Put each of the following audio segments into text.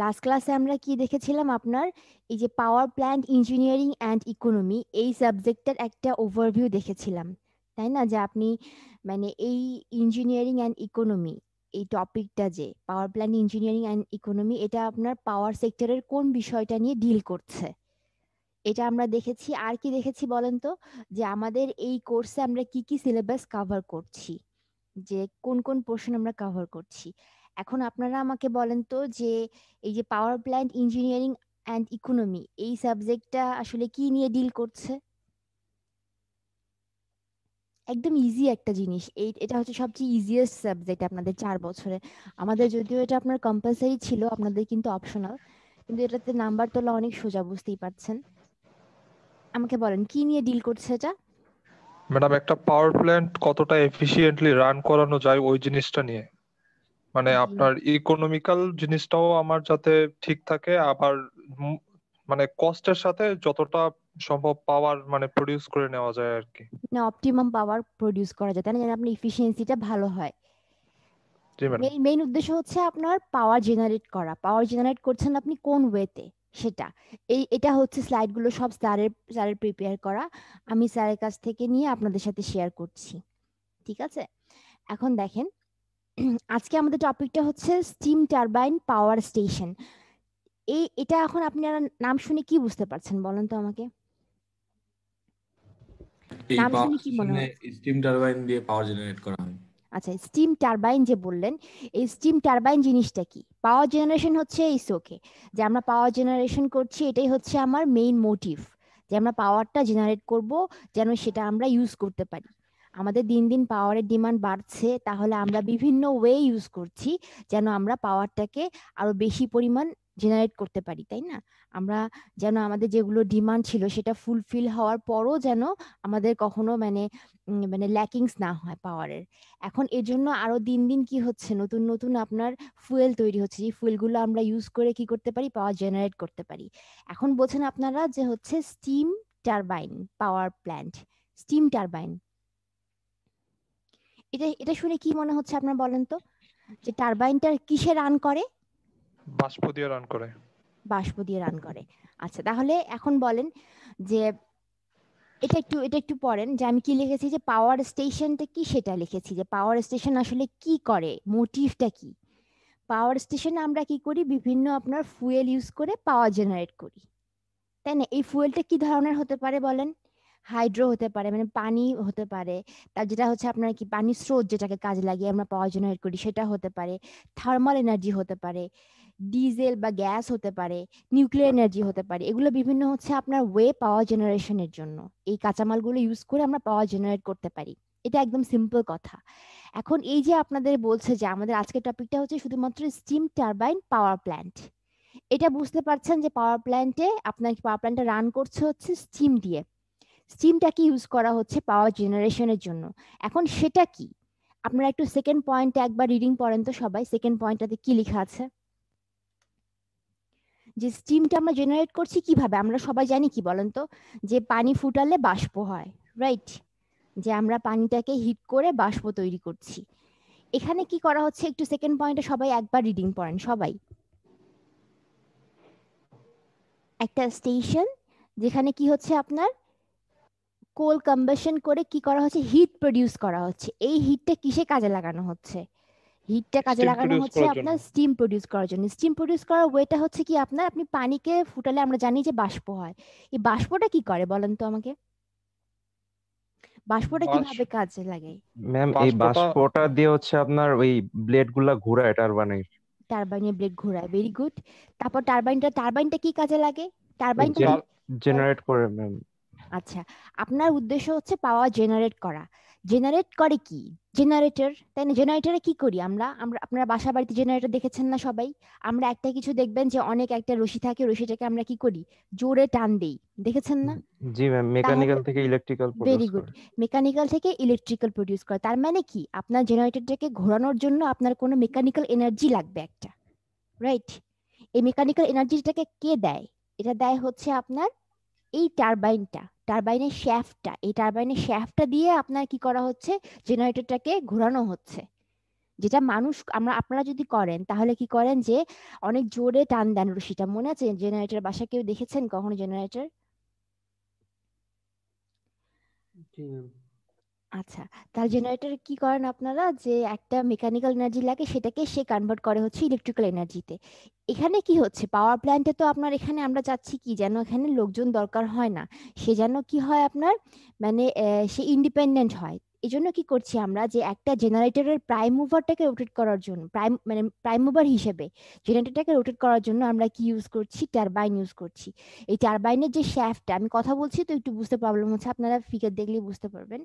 Last ক্লাসে আমরা কি দেখেছিলাম, আপনার এই যে power plant engineering and economy, এই সাবজেক্টের একটা ওভারভিউ দেখেছিলাম, তাই না? যে আপনি মানে এই ইঞ্জিনিয়ারিং অ্যান্ড ইকোনমি, এই টপিকটা যে power plant engineering and economy, এটা আপনার পাওয়ার সেক্টরের কোন বিষয়টা নিয়ে ডিল করছে, এটা আমরা দেখেছি। আর কি দেখেছি বলেন তো? যে আমাদের এই কোর্সে আমরা কি কি সিলেবাস কভার করছি, যে কোন কোন পোর্শন আমরা কভার করছি। এখন আপনারা আমাকে বলেন তো যে এই যে power plant engineering and economy, এই সাবজেক্টটা আসলে কি নিয়ে ডিল করছে? একদম ইজি একটা জিনিস, এটা হচ্ছে সবচেয়ে ইজিয়েস্ট সাবজেক্ট আপনাদের 4 বছরে। আমাদের যদিও এটা আপনার কম্পালসারি ছিল, আপনাদের কিন্তু অপশনাল, কিন্তু এটাতে নাম্বার তোলা অনেক সোজা, বুঝতেই পারছেন। আমাকে বলেন কি নিয়ে ডিল করছে এটা। ম্যাডাম, একটা পাওয়ার প্ল্যান্ট কতটা এফিশিয়েন্টলি রান করানো যায় ওই জিনিসটা নিয়ে, মানে জি। আপনার ইকোনমিক্যাল জিনিসটাও আমার যাতে ঠিক থাকে, আবার উম মানে কস্টের সাথে যতটা সম্ভব পাওয়ার মানে প্রডিউস করে নেওয়া যায় আর কি। না, অপটিমাম পাওয়ার প্রডিউস করা যায়, তাই না? যেন আপনার ইফিসিয়েন্সিটা ভালো হয়। জি ম্যাডাম। মেইন উদ্দেশ্য হচ্ছে আপনার পাওয়ার জেনারেট করা। পাওয়ার জেনারেট করছেন আপনি কোন ওয়েতে, সেটা এটা হচ্ছে স্লাইডগুলো সব স্যারের প্রিপেয়ার করা, আমি স্যারের কাছ থেকে নিয়ে আপনাদের সাথে শেয়ার করছি, ঠিক আছে? এখন দেখেন, আজকে আমাদের টপিকটা হচ্ছে স্টিম টারবাইন পাওয়ার স্টেশন। এটা এখন আপনারা নাম শুনে কি বুঝতে পারছেন বলেন তো আমাকে? এই নাম পাওয়ার শুনে কি মনে স্টেশনে হচ্ছে? স্টিম টারবাইন দিয়ে পাওয়ার জেনারেট করা হয়। আচ্ছা, স্টিম টারবাইন যে বললেন, এই স্টিম টারবাইন জিনিসটা কি? পাওয়ার জেনারেশন হচ্ছে ইস ওকে, যে আমরা পাওয়ার জেনারেশন করছি, এটাই হচ্ছে আমার মেইন মোটিভ, যে আমরা পাওয়ারটা জেনারেট করব, যেন সেটা আমরা ইউজ করতে পারি। আমাদের দিন দিন পাওয়ারের ডিমান্ড বাড়ছে, তাহলে আমরা বিভিন্ন ওয়ে ইউজ করছি যেন আমরা পাওয়ারটাকে আরো বেশি পরিমাণ জেনারেট করতে পারি, তাই না? আমরা যেন আমাদের যেগুলো ডিমান্ড ছিল সেটা ফুলফিল হওয়ার পরও যেন আমাদের কখনো মানে ল্যাকিংস না হয় পাওয়ারের। এখন এর জন্য আরো দিন দিন কি হচ্ছে, নতুন নতুন আপনার ফুয়েল তৈরি হচ্ছে, যে ফুয়েলগুলো আমরা ইউজ করে কি করতে পারি, পাওয়ার জেনারেট করতে পারি। এখন বোঝেন আপনারা যে হচ্ছে steam turbine power plant, steam turbine, এটা এটা শুনে কি মনে হচ্ছে আপনার বলেন তো? যে টারবাইনটা কিসে রান করে? বাষ্প দিয়ে রান করে। বাষ্প দিয়ে রান করে। আচ্ছা, তাহলে এখন বলেন যে এটা একটু পড়েন, যে আমি কি লিখেছি, যে পাওয়ার স্টেশনটা কি সেটা লিখেছি, যে পাওয়ার স্টেশন আসলে কি করে, মোটিভটা কি। পাওয়ার স্টেশনে আমরা কি করি, বিভিন্ন আপনার ফুয়েল ইউজ করে পাওয়ার জেনারেট করি, তাই না? এই ফুয়েলটা কি ধরনের হতে পারে বলেন? হাইড্রো হতে পারে, মানে পানি হতে পারে, তার যেটা হচ্ছে আপনার কি পানির স্রোত, যেটাকে কাজে লাগিয়ে আমরা পাওয়ার জেনারেট করি, সেটা হতে পারে। থার্মাল এনার্জি হতে পারে, ডিজেল বা গ্যাস হতে পারে, নিউক্লিয়ার এনার্জি হতে পারে। এগুলো বিভিন্ন হচ্ছে আপনার ওয়ে পাওয়ার জেনারেশনের জন্য, এই কাঁচামালগুলো ইউজ করে আমরা পাওয়ার জেনারেট করতে পারি। এটা একদম সিম্পল কথা। এখন এই যে আপনাদের বলছে যে আমাদের আজকের টপিকটা হচ্ছে শুধুমাত্র স্টিম টারবাইন পাওয়ার প্ল্যান্ট, এটা বুঝতে পারছেন যে পাওয়ার প্ল্যান্টে আপনার পাওয়ার প্ল্যান্টটা রান করছে হচ্ছে স্টিম দিয়ে। স্টিমটাকে ইউজ করা হচ্ছে পাওয়ার জেনারেশনের জন্য। এখন সেটা কি, আপনারা একটু সেকেন্ড পয়েন্টে একবার রিডিং পড়েন তো সবাই, সেকেন্ড পয়েন্টটাতে কি লেখা আছে? যে স্টিমটা আমরা জেনারেট করছি কিভাবে, আমরা সবাই জানি কি বলেন তো, যে পানি ফুটালে বাষ্প হয়, রাইট? যে আমরা পানিটাকে হিট করে বাষ্প তৈরি করছি। এখানে কি করা হচ্ছে, একটু সেকেন্ড পয়েন্টে সবাই একবার রিডিং পড়েন সবাই। একটা স্টেশন যেখানে কি হচ্ছে আপনার কোল কম্বাশন করে কি করা হচ্ছে, হিট প্রডিউস করা হচ্ছে। এই হিটটা কিসে কাজে লাগানো হচ্ছে? হিটটা কাজে স্টিম লাগানো প্রডিউস হচ্ছে করার জন্য। আপনার স্টিম প্রডিউস করার জন্য। স্টিম প্রডিউস করার ওয়েটা হচ্ছে কি আপনার, আপনি পানিকে ফুটালে আমরা জানি যে বাষ্প হয়। এই বাষ্পটা কি করে বলেন তো আমাকে? বাষ্পটা বাষ্প কিভাবে কাজে লাগে? ম্যাম, এই বাষ্পটা বাষ্পটা দিয়ে হচ্ছে আপনার ওই ব্লেড গুলা ঘুরায় টারবাইনের। টারবাইনের ব্লেড ঘোরায়, ভেরি গুড। তারপর টারবাইনটা কি কাজে লাগে? টারবাইনটা কি তার করে? জেনারেট করে ম্যাম। আচ্ছা, আপনার উদ্দেশ্য হচ্ছে পাওয়ার জেনারেট করা। জেনারেট করে কি? জেনারেটর, তাই না? জেনারেটরে কি করি আমরা আমরা আপনারা বাসা বাড়িতে জেনারেটর দেখেছেন না সবাই? আমরা একটা কিছু দেখবেন যে অনেক একটা রশি থাকে, রশিটাকে আমরা কি করি, জোরে টান দেই, দেখেছেন না? জি ম্যাম, তাহলে মেকানিক্যাল থেকে ইলেকট্রিক্যাল প্রডিউস ভেরি গুড, করে। মেকানিক্যাল থেকে ইলেকট্রিক্যাল প্রডিউস করে। তার মানে কি, আপনার জেনারেটরটাকে ঘোরানোর জন্য আপনার কোনো মেকানিক্যাল এনার্জি লাগবে একটা, রাইট? এই মেকানিক্যাল এনার্জিটাকে কে দেয়? এটা দেয় হচ্ছে আপনার এই টারবাইনটা, টারবাইনের শ্যাফটটা। এই টারবাইনের শ্যাফটটা দিয়ে আপনার কি করা হচ্ছে, জেনারেটরটাকে ঘোরানো হচ্ছে। যেটা মানুষ আপনারা যদি করেন তাহলে কি করেন যে অনেক জোরে টান দেন রশিটা, মনে আছে জেনারেটর বাসা কেউ দেখেছেন কখনো জেনারেটর? জি ম্যাম। আচ্ছা, তার জেনারেটর কি করেন আপনারা যে একটা মেকানিক্যাল এনার্জি লাগে সেটাকে সে কনভার্ট করে হচ্ছে ইলেকট্রিক্যাল এনার্জিতে। এখানে কি হচ্ছে পাওয়ার প্ল্যান্টে তো আপনার এখানে আমরা চাচ্ছি কি যেন এখানে লোকজন দরকার হয় না, সে যেন কি হয় আপনার মানে সে ইন্ডিপেন্ডেন্ট হয়। এই জন্য কি করছি আমরা যে একটা জেনারেটরের প্রাইম মুভারটাকে রোটেট করার জন্য প্রাইম মুভার হিসেবে জেনারেটরটাকে রোটেট করার জন্য আমরা কি ইউজ করছি, টারবাইন ইউজ করছি। এই টারবাইনের যে শ্যাফটটা, আমি কথা বলছি তো একটু বুঝতে প্রবলেম হচ্ছে, আপনারা ফিগার দেখলেই বুঝতে পারবেন।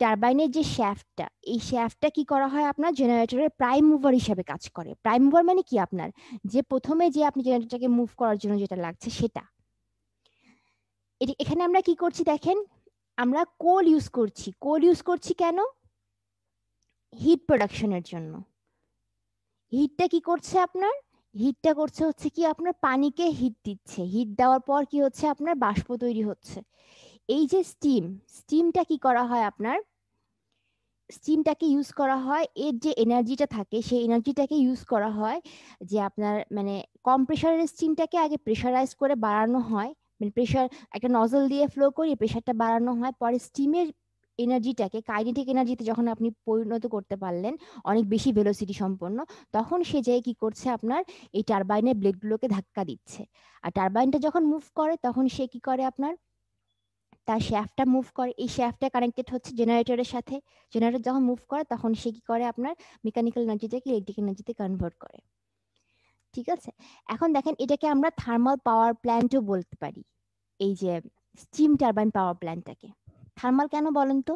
টারবাইনের যে শ্যাফটটা, এই শ্যাফটটা কি করা হয় আপনার জেনারেটরের প্রাইম মুভার হিসেবে কাজ করে। প্রাইম মুভার মানে কি আপনার যে প্রথমে যে আপনি জেনারেটরটাকে মুভ করার জন্য যেটা লাগছে সেটা। এখানে আমরা কি করছি দেখেন, আমরা কোল ইউজ করছি। কোল ইউজ করছি কেন? হিট প্রোডাকশনের জন্য। হিটটা কি করছে আপনার, হিটটা করছে হচ্ছে কি আপনার পানিকে হিট দিচ্ছে, হিট দেওয়ার পর কি হচ্ছে আপনার বাষ্প তৈরি হচ্ছে। এই যে স্টিমটা কি করা হয় আপনার, স্টিমটাকে ইউজ করা হয়, এর যে এনার্জিটা থাকে সেই এনার্জিটাকে ইউজ করা হয় যে আপনার মানে কম প্রেশারের স্টিমটাকে আগে প্রেশারাইজ করে বাড়ানো হয়, মানে প্রেশার একটা নজল দিয়ে ফ্লো করে প্রেশারটা বাড়ানো হয়, পরে স্টিমের এনার্জিটাকে কাইনেটিক এনার্জিতে যখন আপনি পরিণত করতে পারলেন অনেক বেশি ভেলোসিটি সম্পন্ন, তখন সে যে কি করছে আপনার এই টারবাইনের ব্লেডগুলোকে ধাক্কা দিচ্ছে। আর টারবাইনটা যখন মুভ করে তখন সে কি করে আপনার তার শ্যাফটটা মুভ করে, এই শ্যাফটটা কানেক্টেড হচ্ছে জেনারেটরের সাথে। জেনারেটর যখন মুভ করে তখন সে কি করে আপনার মেকানিক্যাল এনার্জিটাকে ইলেকট্রিক এনার্জিতে কনভার্ট করে। ঠিক আছে, এখন দেখেন এটাকে আমরা থার্মাল পাওয়ার প্ল্যান্টও বলতে পারি, এই যে স্টিম টারবাইন পাওয়ার প্ল্যান্টটাকে। থার্মাল কেন বলেন তো?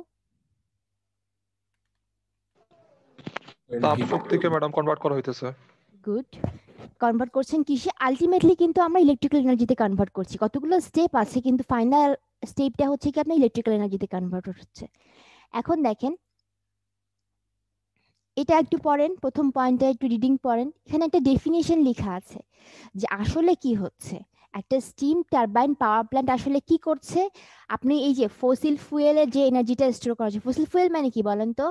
তাপ শক্তিকে ম্যাডাম কনভার্ট করা হইতেছে। গুড, কনভার্ট করছেন কিসে? আলটিমেটলি কিন্তু আমরা ইলেকট্রিক্যাল এনার্জিতে কনভার্ট করছি। কতগুলো স্টেপ আছে কিন্তু ফাইনাল স্টেপটা হচ্ছে কি আপনার ইলেকট্রিক্যাল এনার্জিতে কনভার্ট হচ্ছে। এখন দেখেন এটা একটু পড়েন, প্রথম পয়েন্টটা একটু রিডিং পড়েন। এখানে একটা ডেফিনিশন লেখা আছে যে আসলে কি হচ্ছে একটা স্টিম টারবাইন পাওয়ার প্ল্যান্ট আসলে কি করছে। আপনি এই যে ফসিল ফুয়েলের যে এনার্জিটা স্টোর করা হচ্ছে, ফসিল ফুয়েল মানে কি বলেন তো?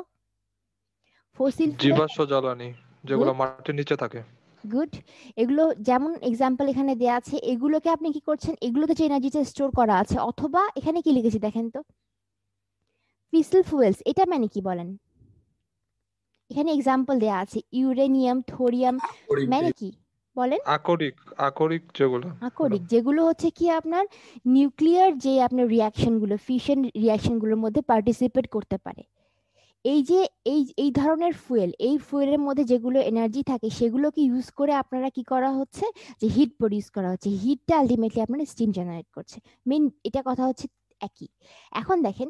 ফসিল ফুয়েল, জীবাশ্ম জ্বালানি যেগুলো মাটির নিচে থাকে। গুড, এগুলো যেমন এক্সাম্পল এখানে দেয়া আছে, এগুলোকে আপনি কি করছেন, এগুলোতে যে এনার্জিটা স্টোর করা আছে, অথবা এখানে কি লিখেছি দেখেন তো ফসিল ফুয়েলস, এটা মানে কি বলেন? এখানে এক্সাম্পল দেয়া আছে ইউরেনিয়াম, থোরিয়াম, মানে কি বলেন? আকরিক যেগুলো আকরিক, যেগুলো হচ্ছে কি আপনার নিউক্লিয়ার যে আপনার রিয়াকশন গুলো, ফিশন রিয়াকশন গুলোর মধ্যে পার্টিসিপেট করতে পারে। এই যে এই ধরনের ফুয়েল, এই ফুয়েলের মধ্যে যেগুলো এনার্জি থাকে সেগুলোকে ইউজ করে আপনারা কি করা হচ্ছে যে হিট প্রডিউস করা হচ্ছে, হিটটা আলটিমেটলি আপনারা স্টিম জেনারেট করছে। মেইন এটা কথা হচ্ছে একই। এখন দেখেন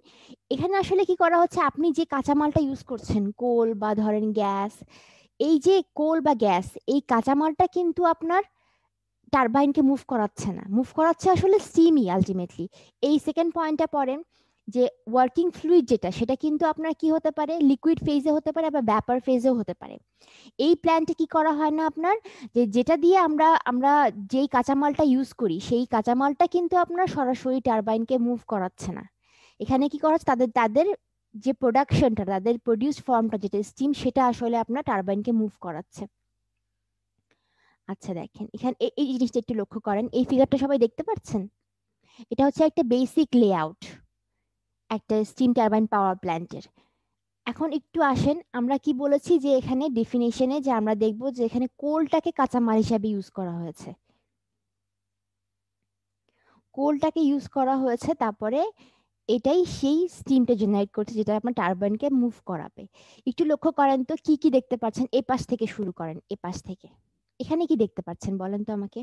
এখানে আসলে কি করা হচ্ছে, আপনি যে কাঁচামালটা ইউজ করছেন কোল বা ধরেন গ্যাস, এই যে কোল বা গ্যাস এই কাঁচামালটা কিন্তু আপনার টারবাইনকে মুভ করাচ্ছে না, মুভ করাচ্ছে আসলে স্টিমই আলটিমেটলি। এই সেকেন্ড পয়েন্টটা পড়েন যে ওয়ার্কিং ফ্লুইড যেটা সেটা কিন্তু আপনার কি হতে পারে, লিকুইড ফেজে হতে পারে আবার ভ্যাপার ফেজেও হতে পারে। এই প্ল্যান্টে কি করা হয় না আপনার যে যেটা দিয়ে আমরা আমরা যেই কাঁচামালটা ইউজ করি সেই কাঁচামালটা কিন্তু আপনার সরাসরি টারবাইনকে মুভ করাচ্ছে না। এখানে কি করা হচ্ছে তাদের তাদের যে প্রোডাকশনটা, তাদের প্রডিউস ফর্মটা যেটা স্টিম, সেটা আসলে আপনার টারবাইনকে মুভ করাচ্ছে। আচ্ছা দেখেন এখানে এই জিনিসটা একটু লক্ষ্য করেন, এই ফিগারটা সবাই দেখতে পাচ্ছেন? এটা হচ্ছে একটা বেসিক লেআউট একটা স্টিম টারবাইন পাওয়ার প্ল্যান্টের। এখন একটু আসেন, আমরা কি বলেছি যে এখানে ডেফিনেশনে যে আমরা দেখব যে এখানে কোলটাকে কাঁচামাল হিসাবে ইউজ করা হয়েছে, কোলটাকে ইউজ করা হয়েছে, তারপরে এটাই সেই স্টিমটা জেনারেট করছে যেটা আপনার টারবাইনকে মুভ করাবে। একটু লক্ষ্য করেন তো কি কি দেখতে পাচ্ছেন, এই পাশ থেকে শুরু করেন, এই পাশ থেকে। এখানে কি দেখতে পাচ্ছেন বলেন তো আমাকে?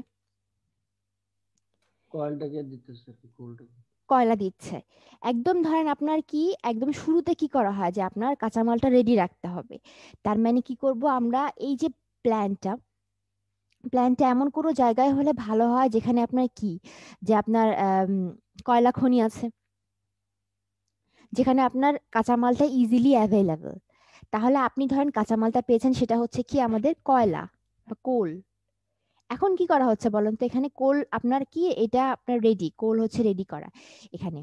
কয়েলটাকে দিতেছে কি, কোলটাকে কয়লা দিচ্ছে। একদম ধরেন আপনার কি একদম শুরুতে কি করা হয় যে আপনার কাঁচামালটা রেডি রাখতে হবে, তার মানে কি করব আমরা এই যে প্ল্যান্টটা, প্ল্যান্টটা এমন কোনো জায়গায় হলে ভালো হয় যেখানে আপনার কি যে আপনার কয়লা খনি আছে, যেখানে আপনার কাঁচামালটা ইজিলি অ্যাভেলেবল। তাহলে আপনি ধরেন কাঁচামালটা পেয়েছেন সেটা হচ্ছে কি আমাদের কয়লা বা কোল। এখন কি করা হচ্ছে বলেন তো, এখানে কোল আপনার কি এটা আপনার রেডি, কোল হচ্ছে রেডি করা এখানে।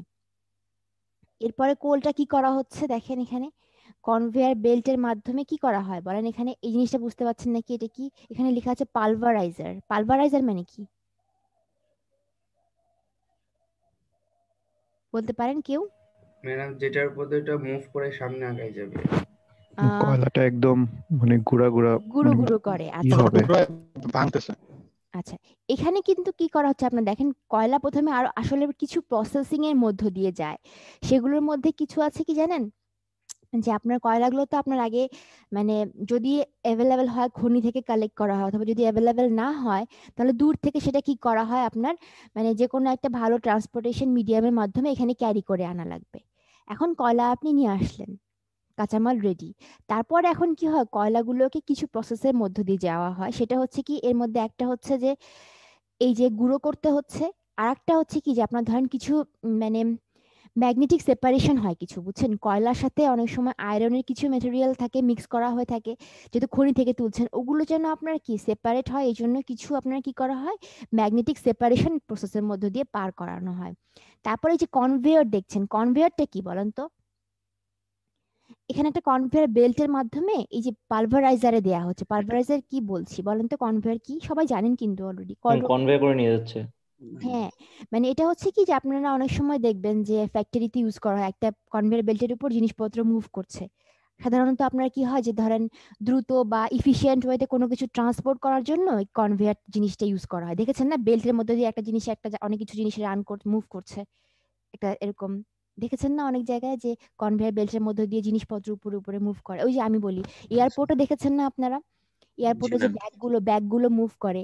এরপরে কোলটা কি করা হচ্ছে দেখেন, এখানে কনভেয়ার বেল্টের মাধ্যমে কি করা হয় বলেন? এখানে এই জিনিসটা বুঝতে পারছেন নাকি? এটা কি এখানে লেখা আছে পালভারাইজার। পালভারাইজার মানে কি বলতে পারেন কেউ? ম্যাডাম যেটার উপর দিয়ে ওটা মুভ করে সামনে আগায় যাবে। কয়লাটা একদম মানে গুঁড়া গুঁড়া গুঁড়ো মানে গুঁড়ো করে। কি আচ্ছা হবে? ভাঙতেছে। আচ্ছা, এখানে কিন্তু কি করা হচ্ছে আপনার দেখেন, কয়লা প্রথমে আরো আসলে কিছু প্রসেসিং এর মধ্য দিয়ে যায়। সেগুলোর মধ্যে কিছু আছে কি জানেন, যে আপনার কয়লাগুলো তো আপনার আগে মানে যদি অ্যাভেলেবেল হয় খনি থেকে কালেক্ট করা হয়, অথবা যদি অ্যাভেলেবেল না হয় তাহলে দূর থেকে সেটা কি করা হয় আপনার মানে যে কোনো একটা ভালো ট্রান্সপোর্টেশন মিডিয়ামের মাধ্যমে এখানে ক্যারি করে আনা লাগবে। এখন কয়লা আপনি নিয়ে আসলেন, কাঁচামাল রেডি। তারপর এখন কি হয়, কয়লাগুলোকে কিছু প্রসেসের মধ্য দিয়ে যাওয়া হয়। সেটা হচ্ছে কি, এর মধ্যে একটা হচ্ছে যে এই যে গুঁড়ো করতে হচ্ছে, আর একটা হচ্ছে কি যে আপনার ধরেন কিছু মানে ম্যাগনেটিক সেপারেশন হয় কিছু, বুঝছেন? কয়লার সাথে অনেক সময় আয়রনের কিছু মেটেরিয়াল থাকে, মিক্স করা হয়ে থাকে, যেহেতু খনি থেকে তুলছেন, ওগুলো যেন আপনার কি সেপারেট হয়, এই জন্য কিছু আপনার কি করা হয়, ম্যাগনেটিক সেপারেশন প্রসেসের মধ্য দিয়ে পার করানো হয়। তারপরে এই যে কনভেয়র দেখছেন, কনভেয়রটা কি বলেন তো? এখানে একটা কনভেয়র বেল্টের মাধ্যমে এই যে পালভারাইজারে দেয়া হচ্ছে। পালভারাইজার কি বলছি বলেন তো, কনভেয়র কি সবাই জানেন কিন্তু অলরেডি। কনভে করে নিয়ে যাচ্ছে। হ্যাঁ, মানে এটা হচ্ছে কি যে আপনারা অনেক সময় দেখবেন যে ফ্যাক্টরিতে ইউজ করা হয়, একটা কনভেয়র বেল্টের উপর জিনিসপত্র মুভ করছে। সাধারণত আপনার কি হয় যে ধরেন দ্রুত বা ইফিশিয়েন্ট ওয়েতে কোনো কিছু ট্রান্সপোর্ট করার জন্য এই কনভেয়র জিনিসটা ইউজ করা হয়। দেখেছেন না, বেল্টের মধ্যে দিয়ে একটা জিনিস অনেক কিছু জিনিস রান করতে মুভ করছে, একটা এরকম দেখেছেন না অনেক জায়গায়, যে কনভেয়র বেল্টের মধ্যে দিয়ে জিনিসপত্র উপরে উপরে মুভ করে। ওই যে আমি বলি এয়ারপোর্টে দেখেছেন না আপনারা, এয়ারপোর্টে যে ব্যাগগুলো মুভ করে,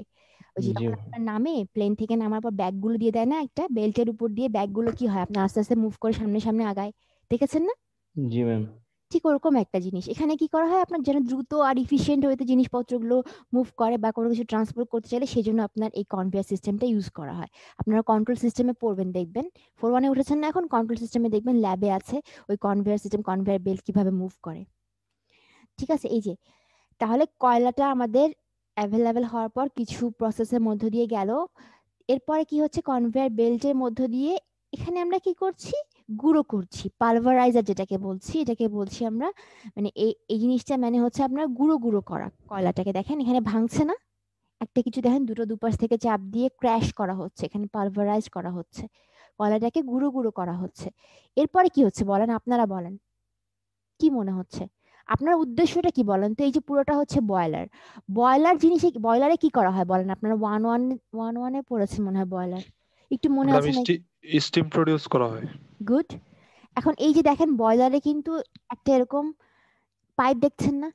ওই যে জি যখন আপনার নামে প্লেন থেকে নামার পর ব্যাগগুলো দিয়ে দেয় না একটা বেল্টের উপর দিয়ে, ব্যাগগুলো কি হয় আপনার আস্তে আস্তে মুভ করে সামনে সামনে আগায়, দেখেছেন না? জি ম্যাম। ঠিক ওরকম একটা জিনিস এখানে কি করা হয়, আপনার যেন দ্রুত আর ইফিশিয়েন্ট ওয়েতে জিনিসপত্রগুলো মুভ করে বা কোনো কিছু ট্রান্সপোর্ট করতে চাইলে সেই জন্য আপনার এই কনভেয়ার সিস্টেমটা ইউজ করা হয়। আপনারা কন্ট্রোল সিস্টেমে পড়বেন, দেখবেন 4-1 উঠেছেন না এখন, কন্ট্রোল সিস্টেমে দেখবেন ল্যাবে আছে ওই কনভেয়ার সিস্টেম, কনভেয়ার বেল্ট কিভাবে মুভ করে। ঠিক আছে, এই যে তাহলে কয়লাটা আমাদের অ্যাভেলেবেল হওয়ার পর কিছু প্রসেসের মধ্য দিয়ে গেল, এরপরে কি হচ্ছে, কনভেয়ার বেল্টের মধ্য দিয়ে এখানে আমরা কি করছি, গুঁড়ো করছি। পালভারাইজার যেটাকে বলছি, এটাকে বলছি আমরা মানে এই জিনিসটা মানে হচ্ছে আপনার গুঁড়ো গুঁড়ো করা। কয়লাটাকে দেখেন এখানে ভাঙছে না, একটা কিছু দেখেন দুটো দুপাশ থেকে চাপ দিয়ে ক্র্যাশ করা হচ্ছে, এখানে পালভারাইজ করা হচ্ছে, কয়লাটাকে গুঁড়ো গুঁড়ো করা হচ্ছে। এরপরে কি হচ্ছে বলেন, আপনারা বলেন কি মনে হচ্ছে, আপনার উদ্দেশ্যটা কি বলেন তো? এই যে পুরোটা হচ্ছে বয়লার, বয়লারে কি করা হয় বলেন? আপনারা 1-1 পড়েছেন মনে হয় বয়লার, একটু মনে আছে নাকি? স্টিম প্রডিউস করা হয়। গুড। এখন এই যে দেখেন বয়লারে কিন্তু একটা এরকম পাইপ দেখছেন না,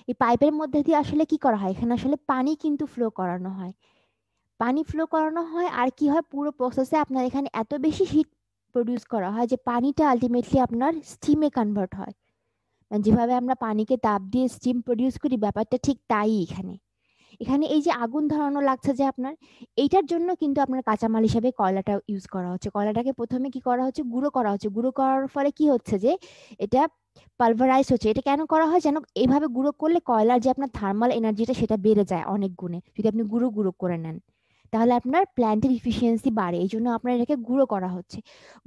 এই পাইপের মধ্যে দিয়ে আসলে কি করা হয়, এখানে আসলে পানি কিন্তু ফ্লো করানো হয়, পানি ফ্লো করানো হয়। আর কি হয়, পুরো প্রসেসে আপনার এখানে এত বেশি হিট প্রডিউস করা হয় যে পানিটা আলটিমেটলি আপনার স্টিমে কনভার্ট হয়। মানে যেভাবে আমরা পানিকে তাপ দিয়ে স্টিম প্রডিউস করি, ব্যাপারটা ঠিক তাই এখানে। এখানে এই যে আগুন ধরানো লাগছে যে আপনার, এইটার জন্য কিন্তু আপনার কাঁচামাল হিসেবে কয়লাটা ইউজ করা হচ্ছে। কয়লাটাকে প্রথমে কি করা হচ্ছে, গুঁড়ো করা হচ্ছে। গুঁড়ো করার ফলে কি হচ্ছে যে এটা পালভারাইজ হচ্ছে। এটা কেন করা হয়, যেন এইভাবে গুঁড়ো করলে কয়লার যে আপনার থার্মাল এনার্জিটা সেটা বেড়ে যায় অনেক গুণে, যদি আপনি গুঁড়ো গুঁড়ো করে নেন তাহলে আপনার প্ল্যান্টের ইফিসিয়েন্সি বাড়ে, এই জন্য আপনার এটাকে গুঁড়ো করা হচ্ছে।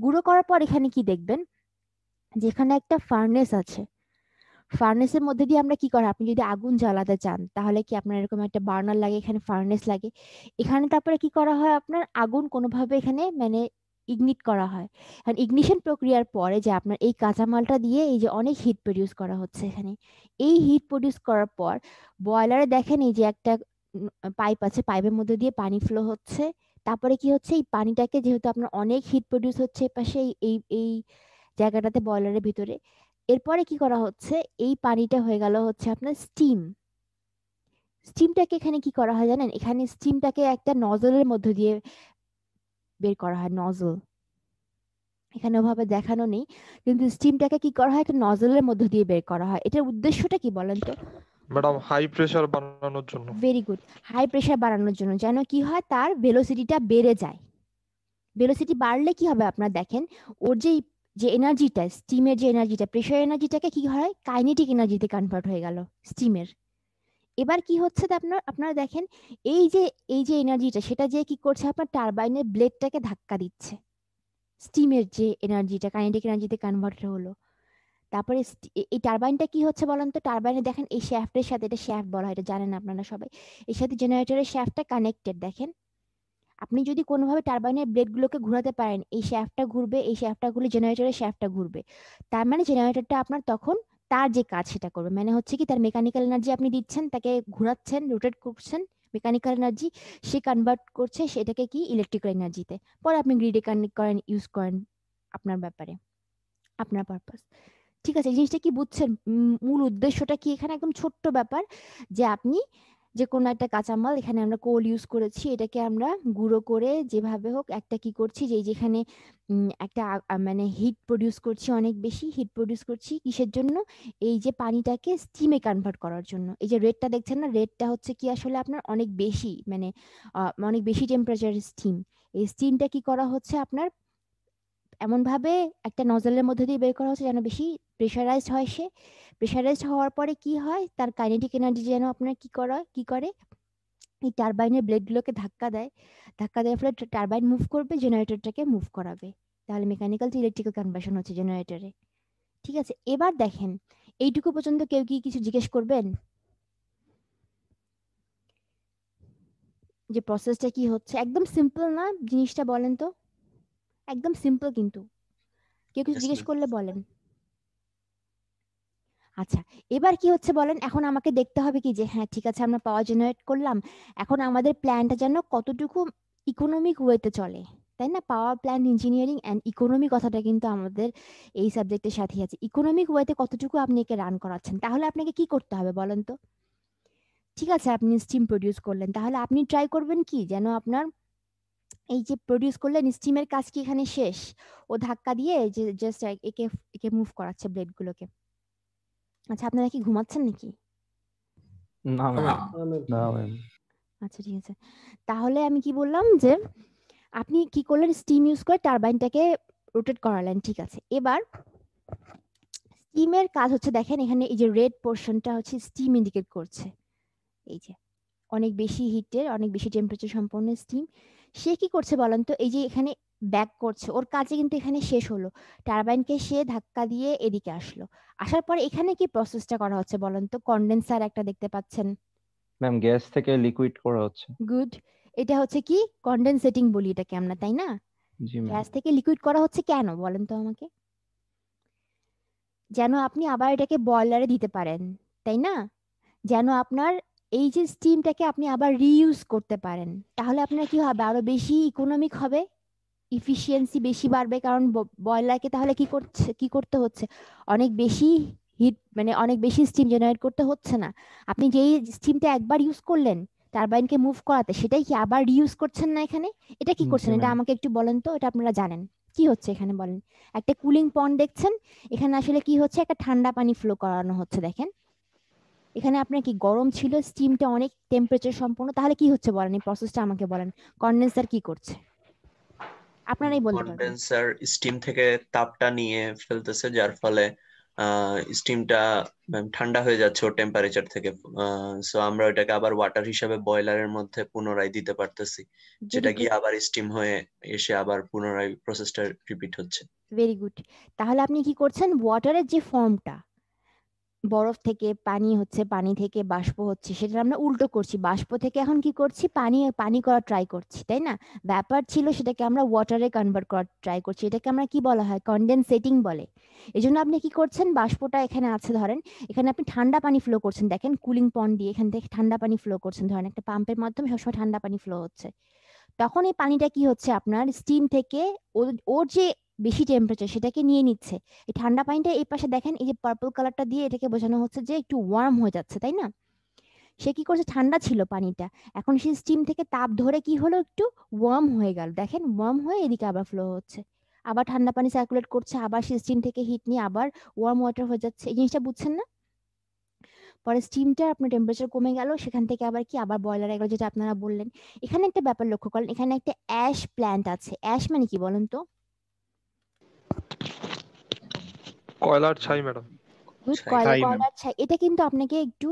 গুঁড়ো করার পর এখানে কি দেখবেন, যেখানে একটা ফার্নেস আছে, ফার্নেসের মধ্যে দিয়ে আমরা কি করি, আপনি যদি আগুন জ্বালাতে চান তাহলে কি আপনার এরকম একটা বার্নার লাগে, এখানে ফার্নেস লাগে, এখানে তারপরে কি করা হয়, আপনার আগুন কোনোভাবে এখানে মানে ইগনিট করা হয়। আর ইগনিশন প্রক্রিয়ার পরে যে আপনার এই কাঁচামালটা দিয়ে এই যে অনেক হিট প্রডিউস করা হচ্ছে এখানে, এই হিট প্রডিউস করার পর বয়লারে দেখেন এই যে একটা পাইপ আছে, পাইপের মধ্যে দিয়ে পানি ফ্লো হচ্ছে। তারপরে কি হচ্ছে, এই পানিটাকে যেহেতু আপনার অনেক হিট প্রডিউস হচ্ছে এই পাশে এই এই জায়গাটাতে বয়লারের ভিতরে, এরপরে কি করা হচ্ছে, এই পানিটা হয়ে গেল হচ্ছে আপনার স্টিম। স্টিমটাকে এখানে কি করা হয় জানেন, এখানে স্টিমটাকে একটা নজলের মধ্য দিয়ে বের করা হয়, নজল এখানে ওভাবে দেখানো নেই, কিন্তু স্টিমটাকে কি করা হয় একটা নজলের মধ্য দিয়ে বের করা হয়। এটার উদ্দেশ্যটা কি বলেন তো? ম্যাডাম হাই প্রেসার বানানোর জন্য। ভেরি গুড, হাই প্রেসার বাড়ানোর জন্য, যেন কি হয় তার ভেলোসিটিটা বেড়ে যায়। ভেলোসিটি বাড়লে কি হবে আপনার দেখেন, ওর যে এনার্জিটা, স্টিমের যে এনার্জিটা, প্রেসার এনার্জিটাকে কি হয় কাইনেটিক এনার্জিতে কনভার্ট হয়ে গেল স্টিমের। এবার কি হচ্ছে আপনারা দেখেন এই যে এনার্জিটা সেটা যে কি করছে, আপনার টারবাইনের ব্লেডটাকে ধাক্কা দিচ্ছে, স্টিমের যে এনার্জিটা কাইনেটিক এনার্জিতে কনভার্ট হলো। তারপরে এই টারবাইনটা কি হচ্ছে বলেন তো, টারবাইনে দেখেন এই শ্যাফটের সাথে, এটা শ্যাফট বলা হয়, এটা জানেন আপনারা সবাই, এর সাথে জেনারেটরের শ্যাফটটা কানেক্টেড। দেখেন আপনি যদি কোনোভাবে টারবাইনের ব্লেডগুলোকে ঘোরাতে পারেন, এই শ্যাফটটা ঘুরবে, এই শ্যাফটটা ঘুরলে জেনারেটরের শ্যাফটটা ঘুরবে, তার মানে জেনারেটরটা আপনার তখন তার যে কাজ সেটা করবে, মানে হচ্ছে কি তার মেকানিক্যাল এনার্জি আপনি দিচ্ছেন, তাকে ঘোরাচ্ছেন, রোটেট করছেন, মেকানিক্যাল এনার্জি সে কনভার্ট করছে সেটাকে কি ইলেকট্রিক্যাল এনার্জিতে, পরে আপনি গ্রিডে কানেক্ট করেন, ইউজ করেন আপনার ব্যাপারে, আপনার পারপাস। ঠিক আছে, এই জিনিসটা কি বুঝছেন? মূল উদ্দেশ্যটা কি এখানে? একদম ছোট্ট ব্যাপার যে আপনি যে কোনো একটা কাঁচামাল, এখানে আমরা কোল ইউজ করেছি, এটাকে আমরা গুঁড়ো করে যেভাবে হোক একটা কি করছি, যে যেখানে একটা মানে হিট প্রডিউস করছি, অনেক বেশি হিট প্রডিউস করছি কিসের জন্য? এই যে পানিটাকে স্টিমে কনভার্ট করার জন্য। এই যে রেডটা দেখছেন না, রেডটা হচ্ছে কি আসলে আপনার অনেক বেশি মানে অনেক বেশি টেম্পারেচারের স্টিম। এই স্টিমটা কি করা হচ্ছে আপনার এমন ভাবে একটা নজলের মধ্যে দিয়ে বের করা হচ্ছে যেন বেশি প্রেশারাইজড হয়। সে প্রেশারাইজড হওয়ার পরে কি হয়, তার কাইনেটিক এনার্জি যেন আপনার কি করে এই টারবাইনের ব্লেডগুলোকে ধাক্কা দেয়, ধাক্কা দেওয়ার ফলে টারবাইন মুভ করবে, জেনারেটরটাকে মুভ করাবে, তাহলে মেকানিক্যাল টু ইলেকট্রিক্যাল কনভার্সন হচ্ছে জেনারেটরে। ঠিক আছে, এবার দেখেন এইটুকু পর্যন্ত কেউ কি কিছু জিজ্ঞেস করবেন যে প্রসেসটা কি হচ্ছে? একদম সিম্পল না জিনিসটা? বলেন তো, একদম সিম্পল, কিন্তু কেউ কিছু Yes, জিজ্ঞেস ma'am. করলে বলেন। আচ্ছা, এবার কি হচ্ছে বলেন, এখন আমাকে দেখতে হবে কি যে হ্যাঁ ঠিক আছে আমরা পাওয়ার জেনারেট করলাম, এখন আমাদের প্ল্যানটা যেন কতটুকু ইকোনমিক ওয়েতে চলে, তাই না? Power plant engineering and economy কথাটা কিন্তু আমাদের এই সাবজেক্টের সাথেই আছে। ইকোনমিক ওয়েতে কতটুকু আপনি একে রান করাচ্ছেন, তাহলে আপনাকে কি করতে হবে বলেন তো? ঠিক আছে, আপনি স্টিম প্রডিউস করলেন, তাহলে আপনি ট্রাই করবেন কি যেন আপনার এই যে প্রডিউস করলেন স্টিমের কাজ কি এখানে শেষ? ও ধাক্কা দিয়ে যে জাস্ট একে একে মুভ করাচ্ছে ব্লেডগুলোকে। আচ্ছা, আপনারা কি ঘুমাচ্ছেন নাকি? না না, ম্যাম, ma'am. না ম্যাম। আচ্ছা ঠিক আছে, তাহলে আমি কি বললাম যে আপনি কি করলেন, স্টিম ইউজ করে টারবাইনটাকে রোটেট করালেন। ঠিক আছে, এবার স্টিমের কাজ হচ্ছে, দেখেন এখানে এই যে রেড পোর্শনটা হচ্ছে স্টিম ইন্ডিকেট করছে, এই যে অনেক বেশি হিটের, অনেক বেশি টেম্পারেচার সম্পন্ন স্টিম। সে কি করছে বলেন তো, এই যে এখানে ব্যাক করছে, ওর কাজে কিন্তু এখানে শেষ হলো, টারবাইনকে সে ধাক্কা দিয়ে এদিকে আসলো, আসার পরে এখানে কি প্রসেসটা করা হচ্ছে বলেন তো? কন্ডেন্সার একটা দেখতে পাচ্ছেন, ম্যাম গ্যাস থেকে লিকুইড করা হচ্ছে। গুড, এটা হচ্ছে কি কন্ডেনসেটিং বলি এটাকে আমরা, তাই না? জি ম্যাম। গ্যাস থেকে লিকুইড করা হচ্ছে কেন বলেন তো আমাকে? যেন আপনি আবার এটাকে বয়লারে দিতে পারেন, তাই না? যেন আপনার এই যে স্টিমটাকে আপনি আবার রিইউজ করতে পারেন, তাহলে আপনার কি হবে, আরো বেশি ইকোনমিক হবে, ইফিসিয়েন্সি বেশি বাড়বে, কারণ বয়লারকে তাহলে কি করতে হচ্ছে, অনেক বেশি হিট মানে অনেক বেশি স্টিম জেনারেট করতে হচ্ছে না। আপনি যেই স্টিমটা একবার ইউজ করলেন টারবাইনকে মুভ করাতে, সেটাই কি আবার রিইউজ করছেন না এখানে? এটা কি জি করছেন, এটা ম্যাম। আমাকে একটু বলেন তো, এটা আপনারা জানেন কি হচ্ছে এখানে বলেন? একটা কুলিং পন্ড দেখছেন, এখানে আসলে কি হচ্ছে, একটা ঠান্ডা পানি ফ্লো করানো হচ্ছে। দেখেন এখানে আপনার কি গরম ছিল, স্টিমটা অনেক টেম্পারেচার সম্পন্ন, তাহলে কি হচ্ছে বলেন, এই প্রসেসটা আমাকে বলেন, কন্ডেন্সার কি করছে আপনারাই বলতে পারবেন। কন্ডেন্সার স্টিম থেকে তাপটা নিয়ে ফেলতেছে, যার ফলে স্টিমটা ঠান্ডা হয়ে যাচ্ছে ওর টেম্পারেচার থেকে। সো আমরা ওটাকে আবার ওয়াটার হিসাবে বয়লারের মধ্যে পুনরায় দিতে পারতেছি, যেটা গিয়ে আবার স্টিম হয়ে এসে আবার পুনরায় প্রসেসটা রিপিট হচ্ছে। ভেরি গুড, তাহলে আপনি কি করছেন, ওয়াটারের যে ফর্মটা, বরফ থেকে পানি হচ্ছে, পানি থেকে বাষ্প হচ্ছে, সেটা আমরা উল্টো করছি, বাষ্প থেকে এখন কি করছি, পানি পানি করার ট্রাই করছি, তাই না? ব্যাপার ছিল সেটাকে আমরা ওয়াটারে কনভার্ট করার ট্রাই করছি, এটাকে আমরা কি বলা হয়, কন্ডেনসেটিং বলে। এই জন্য আপনি কি করছেন, বাষ্পটা এখানে আছে ধরেন, এখানে আপনি ঠান্ডা পানি ফ্লো করছেন, দেখেন কুলিং পন্ড দিয়ে এখান থেকে ঠান্ডা পানি ফ্লো করছেন, ধরেন একটা পাম্পের মাধ্যমে সবসময় ঠান্ডা পানি ফ্লো হচ্ছে, তখন এই পানিটা কি হচ্ছে আপনার স্টিম থেকে ওর যে বেশি টেম্পারেচার সেটাকে নিয়ে নিচ্ছে, এই ঠান্ডা পানিটা এই পাশে দেখেন, এই যে পার্পল কালারটা দিয়ে এটাকে বোঝানো হচ্ছে যে একটু ওয়ার্ম হয়ে যাচ্ছে, তাই না? সে কি করছে, ঠান্ডা ছিল পানিটা, এখন সে স্টিম থেকে তাপ ধরে কি হলো, একটু ওয়ার্ম হয়ে গেল, দেখেন ওয়ার্ম হয়ে এদিকে আবার ফ্লো হচ্ছে, আবার ঠান্ডা পানি সার্কুলেট করছে, আবার সে স্টিম থেকে হিট নিয়ে আবার ওয়ার্ম ওয়াটার হয়ে যাচ্ছে। এই জিনিসটা বুঝছেন না? পরে স্টিমটা আপনার টেম্পারেচার কমে গেল, সেখান থেকে আবার কি আবার বয়লারে গেল, যেটা আপনারা বললেন। এখানে একটা ব্যাপার লক্ষ্য করেন, এখানে একটা অ্যাশ প্ল্যান্ট আছে, অ্যাশ মানে কি বলেন তো? কয়লার ছাই ম্যাডাম। গুড, ছাই। ছাই ম্যাম। কয়লার ছাই। এটা কিন্তু আপনাকে একটু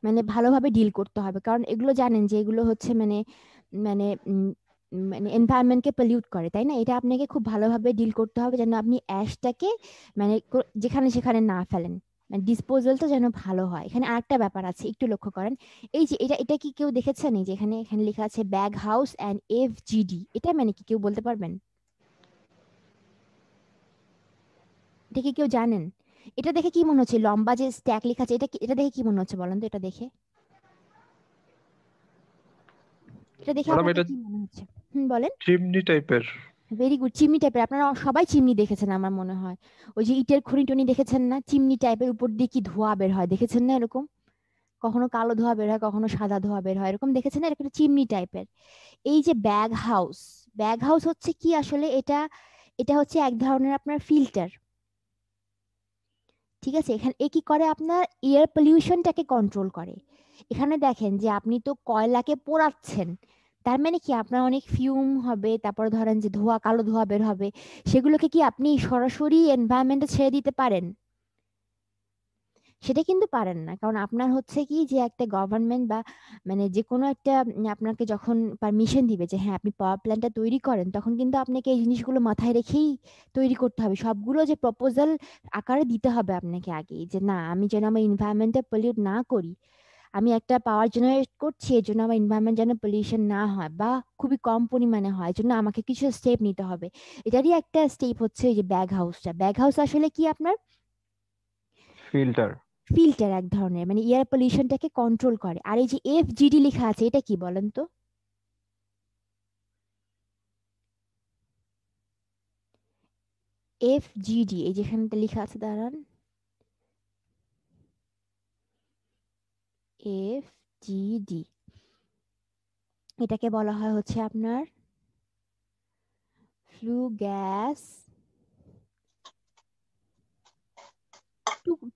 মানে ভালোভাবে ডিল করতে হবে, কারণ এগুলো জানেন যে এগুলো হচ্ছে মানে মানে মানে এনভায়রনমেন্টকে পলিউট করে, তাই না? এটা আপনাকে খুব ভালোভাবে ডিল করতে হবে যেন আপনি অ্যাশটাকে মানে যেখানে সেখানে না ফেলেন, মানে ডিসপোজালটা যেন ভালো হয়। এখানে আরেকটা ব্যাপার আছে, একটু লক্ষ্য করেন। এই যে এটা এটা কি কেউ দেখেছেন? এই যে এখানে এখানে লেখা আছে ব্যাগ হাউস অ্যান্ড FGD, এটা মানে কি কেউ বলতে পারবেন? এটা কি কেউ জানেন? এটা দেখে কি মনে হচ্ছে? লম্বা যে স্ট্যাক লেখা আছে, এটা দেখে কি মনে হচ্ছে বলেন তো? এটা দেখে ম্যাডাম আপনাদের এটা কি মনে হচ্ছে? বলেন। চিমনি টাইপের। ভেরি গুড, চিমনি টাইপের। আপনারা সবাই চিমনি দেখেছেন আমার মনে হয়। ওই যে ইটের খড়ি টনি দেখেছেন না? চিমনি টাইপের, উপর দিয়ে কি ধোঁয়া বের হয়, দেখেছেন না এরকম? কখনো কালো ধোঁয়া বের হয়, কখনো সাদা ধোঁয়া বের হয়, এরকম দেখেছেন না? এরকম চিমনি টাইপের। এই যে ব্যাগ হাউস হচ্ছে কি আসলে? এটা এটা হচ্ছে এক ধরনের আপনার ফিল্টার, ঠিক আছে? এখানে এ কি করে? আপনার এয়ার পলিউশনটাকে কন্ট্রোল করে। এখানে দেখেন যে আপনি তো কয়লাকে পোড়াচ্ছেন, তার মানে কি আপনার অনেক ফিউম হবে, তারপর ধরেন যে ধোঁয়া, কালো ধোঁয়া বের হবে। সেগুলোকে কি আপনি সরাসরি এনভায়রনমেন্টে ছেড়ে দিতে পারেন? সেটা কিন্তু পারেন না, কারণ আপনার হচ্ছে কি যে একটা গভর্নমেন্ট বা মানে যে কোনো একটা আপনাকে যখন পারমিশন দিবে যে হ্যাঁ আপনি পাওয়ার প্ল্যান্টটা তৈরি করেন, তখন কিন্তু আপনাকে এই জিনিসগুলো মাথায় রেখেই তৈরি করতে হবে। সবগুলো যে প্রপোজাল আকারে দিতে হবে আপনাকে আগেই, যে না আমি যেন আমার এনভায়রনমেন্টটা পলিউট না করি, আমি একটা পাওয়ার জেনারেট করছি, এর জন্য আমার এনভায়রনমেন্ট যেন পলিউশন না হয় বা খুবই কম পরিমাণে হয়, জন্য আমাকে কিছু স্টেপ নিতে হবে। এটারই একটা স্টেপ হচ্ছে এই যে ব্যাগ হাউসটা। ব্যাগ হাউস আসলে কি? আপনার ফিল্টার। ফিল্টার এক ধরনের, মানে এয়ার পলিউশনটাকে কন্ট্রোল করে। আর এই যে FGD লেখা আছে, এটা কি বলেন তো? FGD, এই যেখানে লেখা আছে, দাঁড়ান, FGD, এটাকে বলা হয় হচ্ছে আপনার ফ্লু গ্যাস।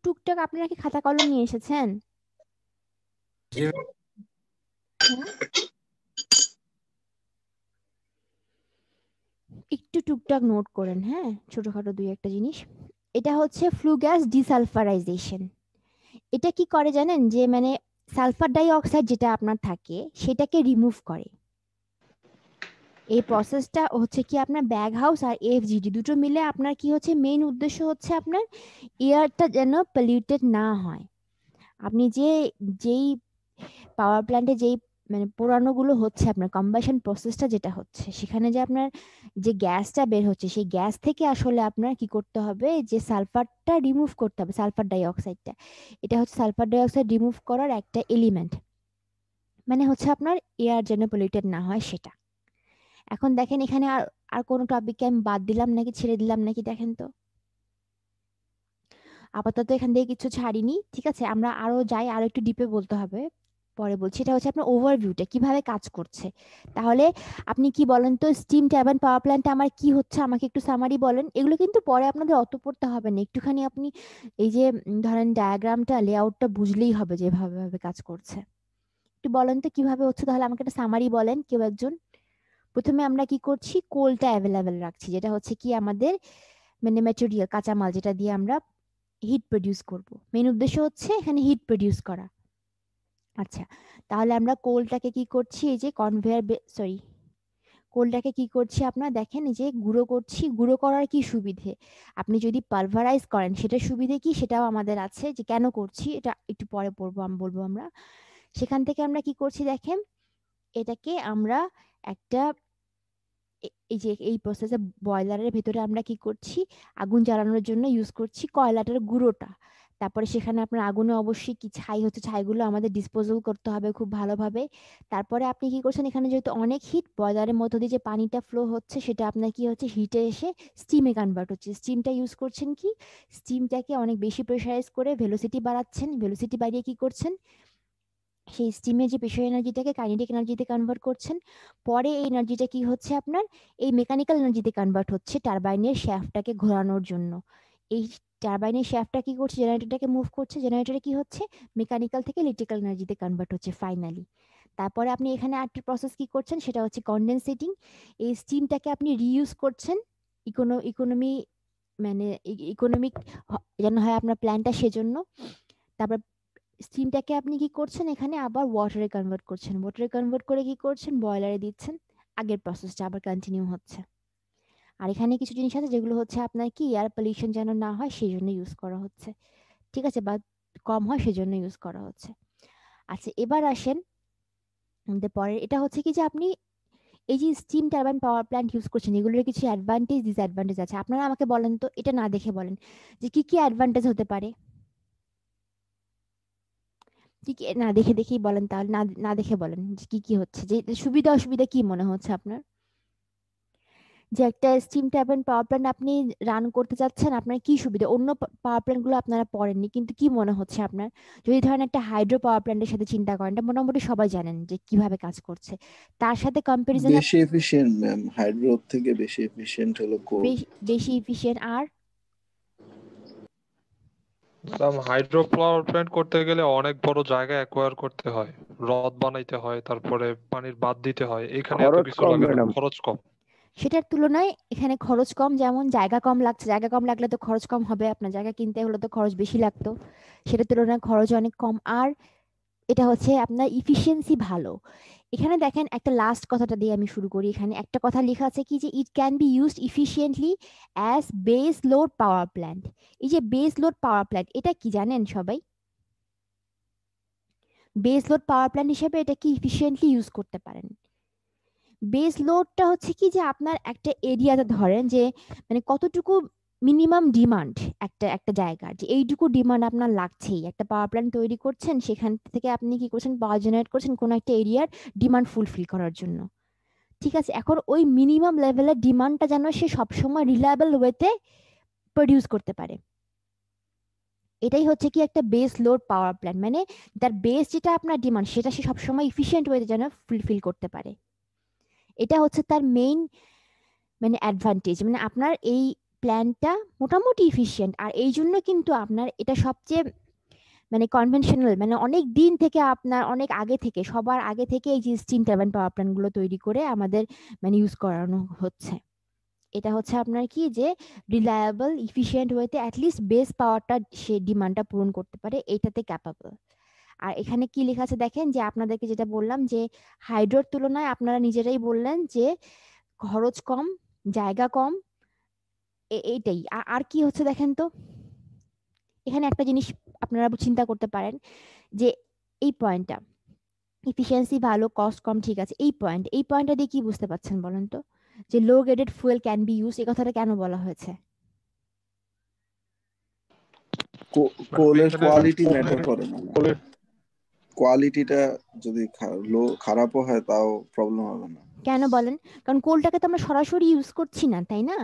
টুকটাক আপনারা কি খাতা কলম নিয়ে এসেছেন? জি হ্যাঁ, একটু টুকটাক নোট করেন, হ্যাঁ, ছোটখাটো দুই একটা জিনিস। এটা হচ্ছে ফ্লু গ্যাস ডিসালফারাইজেশন। এটা কি করে জানেন? যে মানে সালফার ডাই অক্সাইড যেটা আপনার থাকে সেটাকে রিমুভ করে। এই প্রসেসটা হচ্ছে কি আপনার ব্যাগ হাউস আর FGD দুটো মিলে আপনার কি হচ্ছে, মেইন উদ্দেশ্য হচ্ছে আপনার এয়ারটা যেন পলিউটেড না হয়। আপনি যেই পাওয়ার প্ল্যান্টে যেই মানে পোড়ানোগুলো হচ্ছে, আপনার কম্বাশন প্রসেসটা যেটা হচ্ছে, সেখানে যে আপনার যে গ্যাসটা বের হচ্ছে, সেই গ্যাস থেকে আসলে আপনার কি করতে হবে, যে সালফারটা রিমুভ করতে হবে, সালফার ডাই অক্সাইডটা। এটা হচ্ছে সালফার ডাই অক্সাইড রিমুভ করার একটা এলিমেন্ট, মানে হচ্ছে আপনার এয়ার যেন পলিউটেড না হয় সেটা। এখন দেখেন এখানে আর আর কোনো টপিককে আমি বাদ দিলাম নাকি ছেড়ে দিলাম নাকি, দেখেন তো। আপাতত এখান থেকে কিছু ছাড়িনি, ঠিক আছে? আমরা আরো যাই, আরো একটু ডিপে বলতে হবে, পরে বলছি। এটা হচ্ছে আপনার ওভারভিউটা কিভাবে কাজ করছে। তাহলে আপনি কি বলেন তো, স্টিম টারবাইন পাওয়ার প্ল্যান্টে আমার কি হচ্ছে, আমাকে একটু সামারি বলেন। এগুলো কিন্তু পরে আপনাদের অত পড়তে হবে না, একটুখানি আপনি এই যে ধরেন ডায়াগ্রামটা, লেআউটটা বুঝলেই হবে যেভাবে ভাবে কাজ করছে। একটু বলেন তো কিভাবে হচ্ছে, তাহলে আমাকে একটা সামারি বলেন কেউ একজন। প্রথমে আমরা কি করছি, কোলটা অ্যাভেলেবেল রাখছি, যেটা হচ্ছে কি আমাদের মানে ম্যাটেরিয়াল, কাঁচামাল, যেটা দিয়ে আমরা হিট প্রডিউস করব। মেন উদ্দেশ্য হচ্ছে এখানে হিট প্রডিউস করা। আচ্ছা, তাহলে আমরা কোলটাকে কি করছি, এই যে কোলটাকে কি করছি আপনারা দেখেন, এই যে গুঁড়ো করছি। গুঁড়ো করার কি সুবিধে, আপনি যদি পালভারাইজ করেন সেটার সুবিধে কি, সেটাও আমাদের আছে। যে কেন করছি এটা একটু পরে বলবো আমরা। সেখান থেকে আমরা কি করছি দেখেন, এটাকে আমরা একটা এই যে এই প্রসেসে বয়লারের ভেতরে আমরা কি করছি, আগুন জ্বালানোর জন্য ইউজ করছি কয়লাটার গুঁড়োটা। তারপরে সেখানে আপনার আগুনে অবশ্যই কি ছাই হচ্ছে, ছাইগুলো আমাদের ডিসপোজাল করতে হবে খুব ভালোভাবে। তারপরে আপনি কি করছেন, এখানে যেহেতু অনেক হিট, বয়লারের মধ্য দিয়ে যে পানিটা ফ্লো হচ্ছে সেটা আপনার কি হচ্ছে, হিটে এসে স্টিমে কনভার্ট হচ্ছে। স্টিমটা ইউজ করছেন কি, স্টিমটাকে অনেক বেশি প্রেসারাইজ করে ভেলোসিটি বাড়াচ্ছেন। ভেলোসিটি বাড়িয়ে কি করছেন, সেই স্টিমে যে প্রেসার এনার্জিটাকে কাইনেটিক এনার্জিতে কনভার্ট করছেন। পরে এই এনার্জিটা কি হচ্ছে আপনার এই মেকানিক্যাল এনার্জিতে কনভার্ট হচ্ছে টারবাইনের শ্যাফটটাকে ঘোরানোর জন্য। এই টারবাইনের শ্যাফটটা কি করছে, জেনারেটরটাকে মুভ করছে। জেনারেটরে কি হচ্ছে, মেকানিক্যাল থেকে ইলেকট্রিক্যাল এনার্জিতে কনভার্ট হচ্ছে ফাইনালি। তারপরে আপনি এখানে আরেকটা প্রসেস কি করছেন, সেটা হচ্ছে কনডেনসেটিং। এই স্টিমটাকে আপনি রিইউজ করছেন ইকোনমি মানে ইকোনমিক যেন হয় আপনার প্ল্যানটা, সেজন্য। তারপর স্টিমটাকে আপনি কি করছেন, এখানে আবার ওয়াটারে কনভার্ট করছেন। ওয়াটারে কনভার্ট করে কি করছেন, বয়লারে দিচ্ছেন। আগের প্রসেসটা আবার কন্টিনিউ হচ্ছে। আর এখানে কিছু জিনিস আছে যেগুলো হচ্ছে আপনার কি এয়ার পলিউশন যেন না হয় সেই জন্য ইউজ করা হচ্ছে, ঠিক আছে, বা কম হয় সেজন্য ইউজ করা হচ্ছে। আচ্ছা এবার আসেন আমাদের পরে, এটা হচ্ছে কি যে আপনি এই যে steam turbine power plant use করছেন এগুলোর কিছু অ্যাডভান্টেজ ডিসঅ্যাডভান্টেজ আছে। আপনারা আমাকে বলেন তো, এটা না দেখে বলেন যে কি কি অ্যাডভান্টেজ হতে পারে, কি কি না দেখে দেখেই বলেন, তাহলে না না দেখে বলেন যে কি কি হচ্ছে, যে সুবিধা অসুবিধা কি মনে হচ্ছে আপনার, যে একটা স্টিম টারবাইন পাওয়ার প্ল্যান্ট আপনি রান করতে চাচ্ছেন, আপনার কি সুবিধা, অন্য পাওয়ার প্ল্যান্ট গুলো আপনারা পড়েননি কিন্তু কি মনে হচ্ছে আপনার, যদি ধরেন একটা হাইড্রো পাওয়ার প্ল্যান্টের সাথে চিন্তা করেন, এটা মোটামুটি সবাই জানেন যে কিভাবে কাজ করছে, তার সাথে কম্পারিজনে বেশি এফিশিয়েন্ট ম্যাম, হাইড্রোর থেকে বেশি এফিশিয়েন্ট হলো কোল। বেশি এফিশিয়েন্ট। আর হাইড্রো পাওয়ার প্ল্যান্ট করতে গেলে অনেক বড় জায়গা অ্যাকোয়ার করতে হয়, হ্রদ বানাইতে হয়, তারপরে পানির বাঁধ দিতে হয়, এখানে এত খরচ কিছু কম লাগে না, ম্যাডাম। খরচ কম। সেটার তুলনায় এখানে খরচ কম, যেমন জায়গা কম লাগছে, জায়গা কম লাগলে তো খরচ কম হবে, আপনার জায়গা কিনতে হলে তো খরচ বেশি লাগতো, সেটার তুলনায় খরচ অনেক কম। আর এটা হচ্ছে আপনার ইফিসিয়েন্সি ভালো। এখানে দেখেন একটা লাস্ট কথাটা দিয়ে আমি শুরু করি, এখানে একটা কথা লেখা আছে কি যে it can be used efficiently as base load power plant. এই যে বেস লোড পাওয়ার প্ল্যান্ট এটা কি জানেন সবাই? বেস লোড পাওয়ার প্ল্যান্ট হিসেবে এটা কি ইফিশিয়েন্টলি ইউজ করতে পারেন। বেস লোডটা হচ্ছে কি যে আপনার একটা এরিয়াতে ধরেন যে মানে কতটুকু মিনিমাম ডিমান্ড একটা একটা জায়গার, যে এইটুকু ডিমান্ড আপনার লাগছেই, একটা পাওয়ার প্ল্যান্ট তৈরি করছেন, সেখান থেকে আপনি কি করছেন, পাওয়ার জেনারেট করছেন কোনো একটা এরিয়ার ডিমান্ড ফুলফিল করার জন্য, ঠিক আছে। এখন ওই মিনিমাম লেভেলের ডিমান্ডটা যেন সে সবসময় রিলায়েবল ওয়েতে প্রডিউস করতে পারে, এটাই হচ্ছে কি একটা বেস লোড পাওয়ার প্ল্যান্ট, মানে তার বেস যেটা আপনার ডিমান্ড সেটা সে সবসময় ইফিশিয়েন্ট ওয়েতে যেন ফুলফিল করতে পারে, এটা হচ্ছে তার মেইন মানে অ্যাডভান্টেজ। মানে আপনার এই প্ল্যানটা মোটামুটি ইফিশিয়েন্ট, আর এই জন্য কিন্তু আপনার এটা সবচেয়ে মানে কনভেনশনাল, মানে অনেক দিন থেকে আপনার অনেক আগে থেকে সবার আগে থেকে এই যে স্টিম টারবাইন পাওয়ার প্ল্যান্ট গুলো তৈরি করে আমাদের মানে ইউজ করানো হচ্ছে। এটা হচ্ছে আপনার কি যে রিলায়েবল ইফিশিয়েন্ট ওয়েতে অ্যাটলিস্ট বেস পাওয়ারটা সে ডিমান্ডটা পূরণ করতে পারে, এইটাতে ক্যাপাবল। আর এখানে কি লেখা আছে দেখেন, যে আপনাদেরকে যেটা বললাম যে হাইড্রোর তুলনায় আপনারা নিজেরাই বললেন যে খরচ কম, জায়গা কম, এইটাই। আর কি হচ্ছে দেখেন তো, এখানে একটা জিনিস আপনারা চিন্তা করতে পারেন যে এই পয়েন্টটা ইফিশিয়েন্সি ভালো, কস্ট কম, ঠিক আছে, এই পয়েন্টটা দিয়ে কি বুঝতে পারছেন বলেন তো, যে low graded fuel can be use, এই কথাটা কেন বলা হয়েছে? কোলের কোয়ালিটি ম্যাটার করে না, কোয়ালিটিটা যদি খারাপও হয় তাও প্রবলেম হবে না। কেন বলেন? কারণ কোলটাকে তো আমরা সরাসরি ইউজ করছি না, তাই না,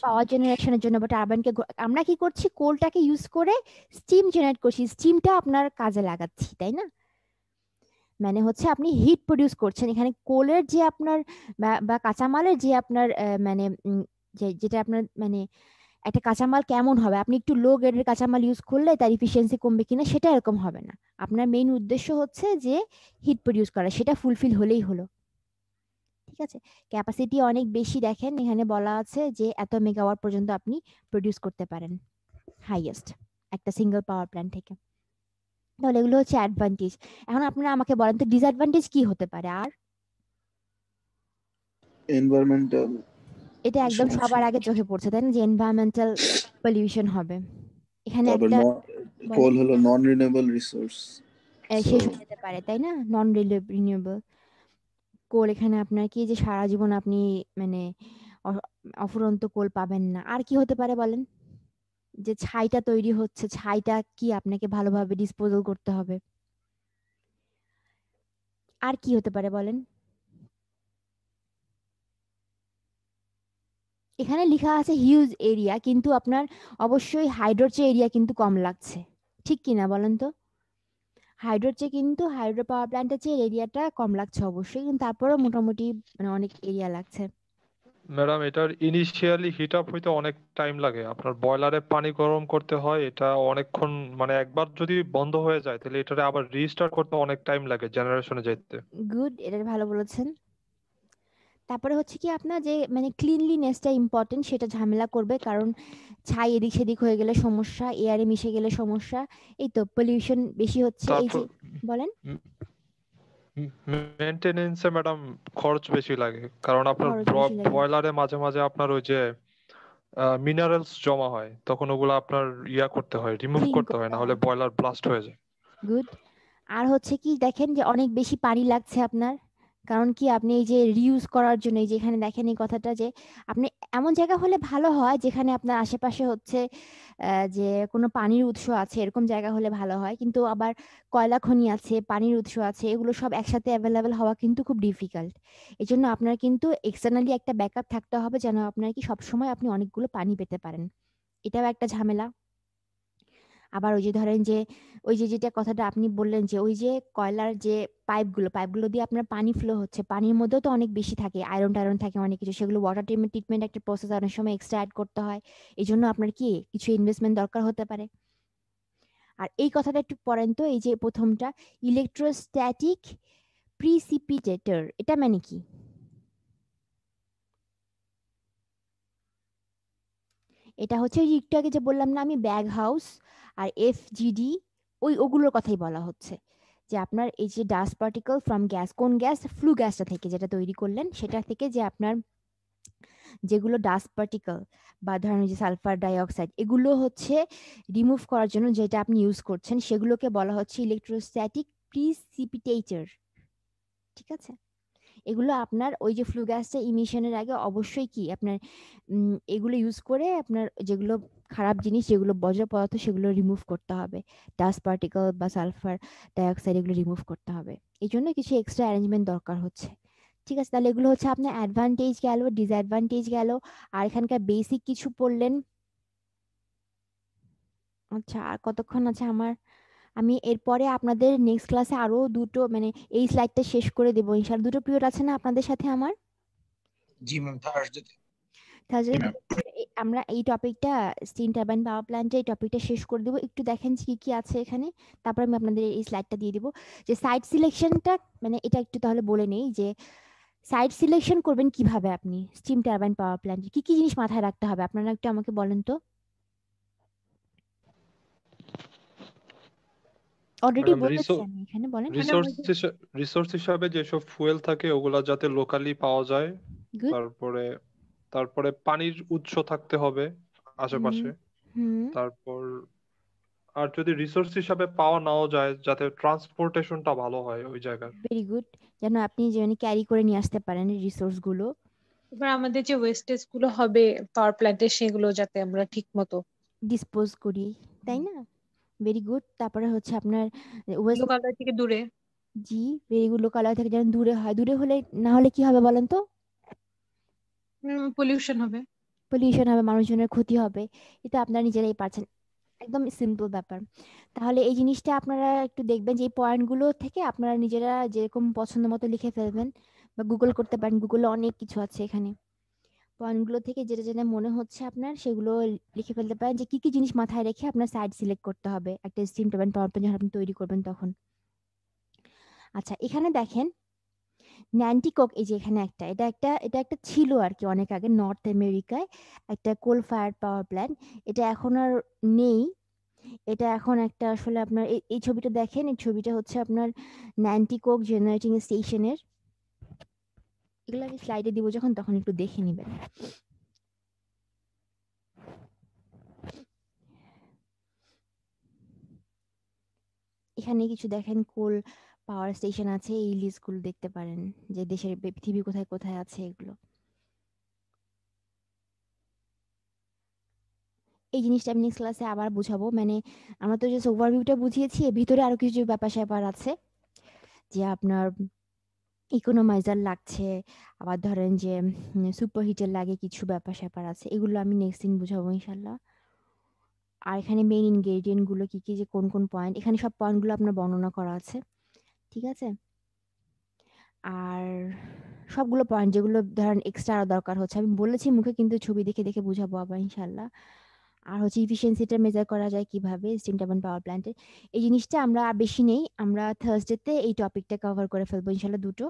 পাওয়ার জেনারেশনের জন্য বা টারবাইনকে আমরা কি করছি, কোলটাকে ইউজ করে স্টিম জেনারেট করছি, স্টিমটা আপনার কাজে লাগাচ্ছি, তাই না, মানে হচ্ছে আপনি হিট প্রডিউস করছেন। এখানে কোলের যে আপনার বা কাঁচামালের যে আপনার মানে যেটা আপনার মানে একটা কাঁচামাল কেমন হবে, আপনি একটু লো গ্রেডের কাঁচামাল ইউজ করলে তার ইফিসিয়েন্সি কমবে কিনা সেটা এরকম হবে না, আপনার মেইন উদ্দেশ্য হচ্ছে যে হিট প্রডিউস করা, সেটা ফুলফিল হলেই হলো, ঠিক আছে। ক্যাপাসিটি অনেক বেশি, দেখেন এখানে বলা আছে যে এত মেগাওয়াট পর্যন্ত আপনি প্রডিউস করতে পারেন হাইয়েস্ট একটা সিঙ্গেল পাওয়ার প্ল্যান্ট থেকে। তাহলে এগুলো হচ্ছে অ্যাডভান্টেজ। এখন আপনারা আমাকে বলেন তো ডিসঅ্যাডভান্টেজ কি হতে পারে? আর এনভায়রনমেন্টাল, এটা একদম সবার আগে চোখে পড়ছে তাই না, যে এনভায়রনমেন্টাল পলিউশন হবে। এখানে একটা কোল হলো নন রিনিউয়েবল রিসোর্স, শেষ হয়ে যেতে পারে, তাই না, নন রিনিউয়েবল কোল। এখানে আপনার কি যে সারা জীবন আপনি মানে অফুরন্ত কোল পাবেন না। আর কি হতে পারে বলেন? যে ছাইটা তৈরি হচ্ছে, ছাইটা কি আপনাকে ভালোভাবে ডিসপোজাল করতে হবে। আর কি হতে পারে বলেন? এখানে লেখা আছে হিউজ এরিয়া, কিন্তু আপনার অবশ্যই হাইড্রোর চেয়ে এরিয়া কিন্তু কম লাগছে, ঠিক কিনা বলেন তো? হাইড্রোর চেয়ে কিন্তু হাইড্রো পাওয়ার প্ল্যান্টের চেয়ে এরিয়াটা কম লাগছে অবশ্যই, কিন্তু তারপরেও মোটামুটি মানে অনেক এরিয়া লাগছে। ম্যাডাম এটার ইনিশিয়ালি হিট আপ হইতে অনেক টাইম লাগে, আপনার বয়লারে পানি গরম করতে হয়, এটা অনেকক্ষণ, মানে একবার যদি বন্ধ হয়ে যায় তাহলে এটারে আবার রিস্টার্ট করতে অনেক টাইম লাগে জেনারেশনে যেতে। গুড, এটা ভালো বলেছেন। তারপরে হচ্ছে কি আপনার যে মানে ক্লিনলিনেসটা ইম্পর্টেন্ট, সেটা ঝামেলা করবে, কারণ ছাই এদিক সেদিক হয়ে গেলে সমস্যা, এয়ারে মিশে গেলে সমস্যা, এই তো পলিউশন বেশি হচ্ছে। এই যে বলেন মেনটেনেন্সে ম্যাডাম খরচ বেশি লাগে, কারণ আপনার খরচ বেশি লাগে। ব্রয়লারে মাঝে মাঝে আপনার ওই যে মিনারেলস জমা হয়, তখন ওগুলো আপনার করতে হয়, রিমুভ ক্লিন করতে হয়, করতে না হলে হয়। ব্রয়লার ব্লাস্ট হয়ে যায়। গুড। আর হচ্ছে কি দেখেন যে অনেক বেশি পানি লাগছে আপনার, কারণ কি আপনি এই যে রিউজ করার জন্য এই যে এখানে দেখেন এই কথাটা যে আপনি এমন জায়গা হলে ভালো হয় যেখানে আপনার আশেপাশে হচ্ছে যে কোনো পানির উৎস আছে, এরকম জায়গা হলে ভালো হয়। কিন্তু আবার কয়লা খনি আছে, পানির উৎস আছে, এগুলো সব একসাথে অ্যাভেলেবেল হওয়া কিন্তু খুব ডিফিকাল্ট। এই জন্য আপনার কিন্তু এক্সটার্নালি একটা ব্যাকআপ থাকতে হবে, যেন আপনার কি সবসময় আপনি অনেকগুলো পানি পেতে পারেন। এটাও একটা ঝামেলা। আবার ওই যে ধরেন যে ওই যে যেটা কথাটা আপনি বললেন যে ওই যে কয়লার যে পাইপগুলো দিয়ে আপনার পানি ফ্লো হচ্ছে, পানির মধ্যেও তো অনেক বেশি থাকে, আয়রন টায়রন থাকে অনেক কিছু, সেগুলো ওয়াটার ট্রিটমেন্ট একটা প্রসেস, অনেক সময় এক্সট্রা অ্যাড করতে হয়। এই জন্য আপনার কি কিছু ইনভেস্টমেন্ট দরকার হতে পারে। আর এই কথাটা একটু পড়েন তো, এই যে প্রথমটা ইলেকট্রোস্ট্যাটিক প্রিসিপিটেটর, এটা মানে কি? এটা হচ্ছে ওই যে একটু আগে যে বললাম না আমি ব্যাগ হাউস আর এফজিডি, ওগুলোর কথাই বলা হচ্ছে। যে আপনার এই যে ডাস্ট পার্টিকেল ফ্রম গ্যাস, কোন গ্যাস? ফ্লু গ্যাসটা থেকে যেটা তৈরি করলেন সেটা থেকে যে আপনার যেগুলো ডাস্ট পার্টিকেল বা ধরেন যে সালফার ডাইঅক্সাইড, এগুলো হচ্ছে রিমুভ করার জন্য যেটা আপনি ইউজ করছেন সেগুলোকে বলা হচ্ছে ইলেকট্রোস্ট্যাটিক প্রিসিপিটেটর। ঠিক আছে? এগুলো আপনার ওই যে ফ্লু গ্যাসটা ইমিশনের আগে অবশ্যই কি আপনার এগুলো ইউজ করে আপনার যেগুলো খারাপ জিনিস, যেগুলো বজ্র পদার্থ, সেগুলো রিমুভ করতে হবে। ডাস্ট পার্টিকেল বা সালফার ডাইঅক্সাইড এগুলো রিমুভ করতে হবে। এই জন্য কিছু এক্সট্রা অ্যারেঞ্জমেন্ট দরকার হচ্ছে। ঠিক আছে, তাহলে এগুলো হচ্ছে আপনার অ্যাডভান্টেজ গেল, ডিসঅ্যাডভান্টেজ গেল, আর এখানকার বেসিক কিছু পড়লেন। আচ্ছা, আর কতক্ষণ আছে আমার? আমি এরপরে আপনাদের নেক্সট ক্লাসে আরো দুটো মানে এই স্লাইডটা শেষ করে দেবো ইনশাআল্লাহ। দুটো পিরিয়ড আছে না আপনাদের সাথে আমার? জি ম্যাম, থার্সডে। তাহলে আমরা এই টপিকটা স্টিম টারবাইন পাওয়ার প্ল্যান্টের এই টপিকটা শেষ করে দেবো। একটু দেখেন কি কি আছে এখানে, তারপর আমি আপনাদের এই স্লাইডটা দিয়ে দিব। যে সাইট সিলেকশনটা মানে এটা একটু তাহলে বলে নেই যে সাইট সিলেকশন করবেন কিভাবে আপনি স্টিম টারবাইন পাওয়ার প্ল্যান্টে, কি কি জিনিস মাথায় রাখতে হবে আপনারা একটু আমাকে বলেন তো। অলরেডি ম্যাডাম বলেছি আমি এখানে, বলেন। রিসোর্স হিসাবে যেসব ফুয়েল থাকে ওগুলা যাতে লোকালি পাওয়া যায়, গুড। তারপরে পানির উৎস থাকতে হবে আশেপাশে। তারপর আর যদি রিসোর্স হিসাবে পাওয়া নাও যায়, যাতে ট্রান্সপোর্টেশনটা ভালো হয় ওই জায়গার। ভেরি গুড, যেন আপনি যেন ক্যারি করে নিয়ে আসতে পারেন রিসোর্স গুলো। এবার আমাদের যে ওয়েস্টেজ গুলো হবে পাওয়ার প্ল্যান্টে, সেগুলো যাতে আমরা ঠিক মতো ডিসপোজ করি, তাই না? Very good. তারপরে হচ্ছে আপনার ওয়েস্ট লোকালয় থেকে দূরে। জি, ভেরি গুড, লোকালয় থেকে যেন দূরে হয়। দূরে হলে না হলে কি হবে বলেন তো? পলিউশন হবে, পলিউশন হবে, মানুষজনের ক্ষতি হবে। এটা আপনারা নিজেরাই পারছেন, একদম সিম্পল ব্যাপার। তাহলে এই জিনিসটা আপনারা একটু দেখবেন যে এই পয়েন্টগুলো থেকে আপনারা নিজেরা যেরকম পছন্দ মতো লিখে ফেলবেন, বা গুগল করতে পারেন, গুগলে অনেক কিছু আছে এখানে। পয়েন্টগুলো থেকে যেটা যেটা মনে হচ্ছে আপনার সেগুলো লিখে ফেলতে পারেন যে কি কি জিনিস মাথায় রেখে আপনার সাইট সিলেক্ট করতে হবে একটা স্টিম টারবাইন পাওয়ার প্ল্যান্ট যখন আপনি তৈরি করবেন তখন। আচ্ছা, এখানে দেখেন ন্যান্টিকক, এই যে এখানে এটা একটা ছিল আর কি অনেক আগে নর্থ আমেরিকায় একটা কোল ফায়ার পাওয়ার প্ল্যান্ট। এটা এখন আর নেই। এটা এখন একটা আসলে আপনার এই ছবিটা দেখেন, এই ছবিটা হচ্ছে আপনার ন্যান্টিকক জেনারেটিং স্টেশনের। এগুলো আমি স্লাইডে দিব যখন, তখন একটু দেখে নেবেন। এখানে কিছু দেখেন কোল পাওয়ার স্টেশন আছে, এই লিস্টগুলো দেখতে পারেন যে দেশের পৃথিবী কোথায় কোথায় আছে এগুলো। এই জিনিসটা আমি নেক্সট ক্লাসে আবার বুঝাবো, মানে আমরা তো জাস্ট ওভারভিউটা বুঝিয়েছি, এর ভিতরে আরো কিছু ব্যাপার স্যাপার আছে যে আপনার ইকোনোমাইজার লাগছে, আবার ধরেন যে সুপার হিটার লাগে, কিছু ব্যাপার স্যাপার আছে, এগুলো আমি নেক্সট দিন বুঝাবো ইনশাল্লাহ। আর এখানে মেইন ইনগ্রেডিয়েন্ট গুলো কি কি, যে কোন কোন পয়েন্ট, এখানে সব পয়েন্টগুলো আপনার বর্ণনা করা আছে। ঠিক আছে, আর সবগুলো পয়েন্ট যেগুলো ধরেন এক্সট্রা আরো দরকার হচ্ছে আমি বলেছি মুখে, কিন্তু ছবি দেখে দেখে বুঝাবো আবার ইনশাল্লাহ। আর হচ্ছে ইফিসিয়েন্সিটা মেজার করা যায় কিভাবে স্টিম টারবাইন পাওয়ার প্ল্যান্টে, এই জিনিসটা আমরা আর বেশি নেই, আমরা থার্সডেতে এই টপিকটা কভার করে ফেলবো ইনশাল্লাহ দুটো।